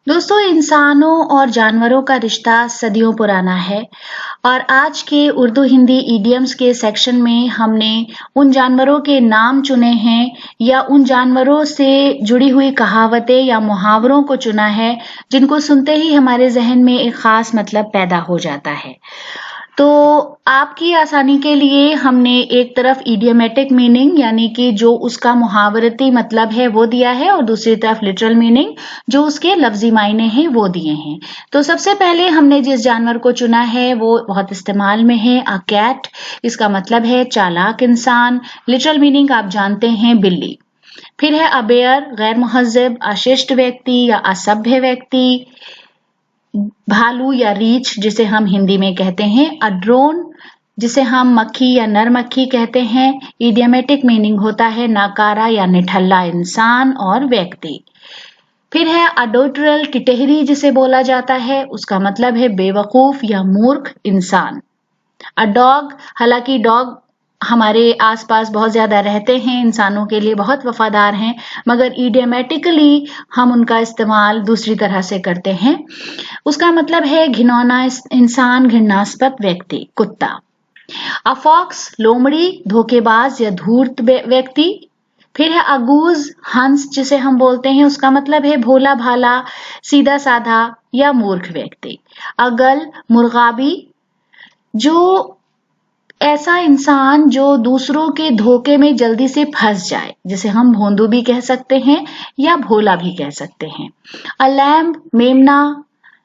दोस्तों, इंसानों और जानवरों का रिश्ता सदियों पुराना है और आज के उर्दू हिंदी इडियम्स के सेक्शन में हमने उन जानवरों के नाम चुने हैं या उन जानवरों से जुड़ी हुई कहावतें या मुहावरों को चुना है जिनको सुनते ही हमारे जहन में एक खास मतलब पैदा हो जाता है। तो आपकी आसानी के लिए हमने एक तरफ इडियोमेटिक मीनिंग यानी कि जो उसका मुहावरती मतलब है वो दिया है और दूसरी तरफ लिटरल मीनिंग जो उसके लफ्जी मायने हैं वो दिए हैं। तो सबसे पहले हमने जिस जानवर को चुना है वो बहुत इस्तेमाल में है, अ कैट। इसका मतलब है चालाक इंसान। लिटरल मीनिंग आप जानते हैं, बिल्ली। फिर है अबेयर, गैर मुहज्जब, अशिष्ट व्यक्ति या असभ्य व्यक्ति। भालू या रीछ जिसे हम हिंदी में कहते हैं, अ ड्रोन जिसे हम मक्खी या नर मक्खी कहते हैं। इडियोमेटिक मीनिंग होता है नाकारा या निठल्ला इंसान और व्यक्ति। फिर है अडोटरल, टिटहरी जिसे बोला जाता है, उसका मतलब है बेवकूफ या मूर्ख इंसान। अ डॉग, हालांकि डॉग हमारे आसपास बहुत ज्यादा रहते हैं, इंसानों के लिए बहुत वफादार हैं, मगर इडियोमेटिकली हम उनका इस्तेमाल दूसरी तरह से करते हैं। उसका मतलब है घिनौना इंसान, घृणास्पद व्यक्ति, कुत्ता। अ फॉक्स, लोमड़ी, धोखेबाज या धूर्त व्यक्ति। फिर है अगूज, हंस जिसे हम बोलते हैं, उसका मतलब है भोला भाला, सीधा साधा या मूर्ख व्यक्ति। अगल, मुर्गाबी, जो ऐसा इंसान जो दूसरों के धोखे में जल्दी से फंस जाए, जिसे हम भोंदू भी कह सकते हैं या भोला भी कह सकते हैं। अ लैम्ब, मेमना,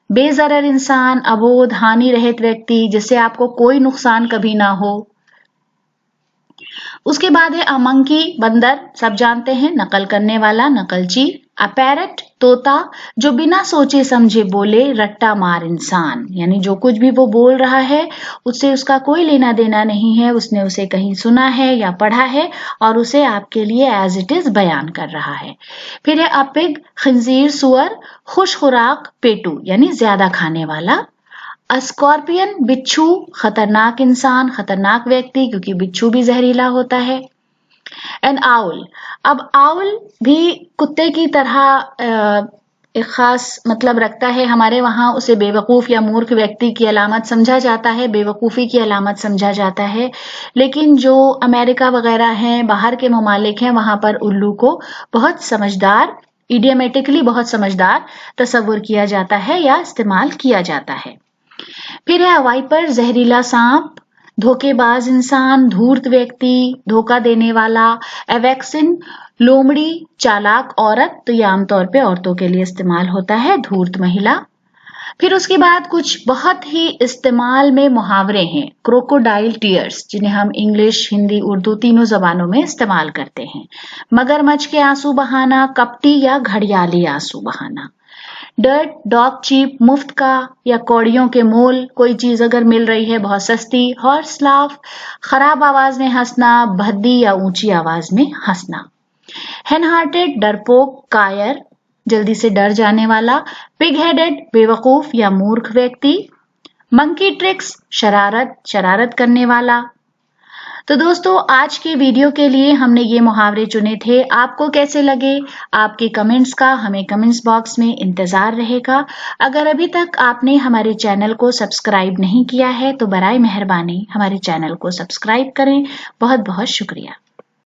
बेजरर इंसान, अबोध, हानि रहित व्यक्ति, जिससे आपको कोई नुकसान कभी ना हो। उसके बाद है अमंकी, बंदर, सब जानते हैं, नकल करने वाला, नकलची। अ पैरट, तोता, जो बिना सोचे समझे बोले, रट्टा मार इंसान, यानी जो कुछ भी वो बोल रहा है उससे उसका कोई लेना देना नहीं है, उसने उसे कहीं सुना है या पढ़ा है और उसे आपके लिए एज इट इज बयान कर रहा है। फिर है अपिग, खंजीर, सुअर, खुश खुराक, पेटू यानी ज्यादा खाने वाला। स्कॉर्पियन, बिच्छू, खतरनाक इंसान, खतरनाक व्यक्ति, क्योंकि बिच्छू भी जहरीला होता है। एंड आउल, अब आउल भी कुत्ते की तरह एक खास मतलब रखता है। हमारे वहां उसे बेवकूफ या मूर्ख व्यक्ति की अलामत समझा जाता है, बेवकूफी की अलामत समझा जाता है, लेकिन जो अमेरिका वगैरह हैं, बाहर के ममालिक हैं, वहां पर उल्लू को बहुत समझदार, इडियोमेटिकली बहुत समझदार तस्वुर किया जाता है या इस्तेमाल किया जाता है। फिर है वाइपर, जहरीला सांप, धोखेबाज इंसान, धूर्त व्यक्ति, धोखा देने वाला। एवेक्सिन, लोमड़ी, चालाक औरत, तो ये आमतौर पे औरतों के लिए इस्तेमाल होता है, धूर्त महिला। फिर उसके बाद कुछ बहुत ही इस्तेमाल में मुहावरे हैं। क्रोकोडाइल टीयर्स, जिन्हें हम इंग्लिश, हिंदी, उर्दू तीनों जबानों में इस्तेमाल करते हैं। मगरमच्छ के आंसू बहाना, कपटी या घड़ियाली आंसू बहाना। डर्ट, डॉग चीप, मुफ्त का या कौड़ियों के मोल, कोई चीज अगर मिल रही है बहुत सस्ती। हॉर्स लाफ, खराब आवाज में हंसना, भद्दी या ऊंची आवाज में हंसना। हेन हार्टेड, डरपोक, कायर, जल्दी से डर जाने वाला। पिग हेडेड, बेवकूफ या मूर्ख व्यक्ति। मंकी ट्रिक्स, शरारत, शरारत करने वाला। तो दोस्तों, आज के वीडियो के लिए हमने ये मुहावरे चुने थे। आपको कैसे लगे? आपके कमेंट्स का हमें कमेंट्स बॉक्स में इंतजार रहेगा। अगर अभी तक आपने हमारे चैनल को सब्सक्राइब नहीं किया है तो बराए मेहरबानी हमारे चैनल को सब्सक्राइब करें। बहुत बहुत शुक्रिया।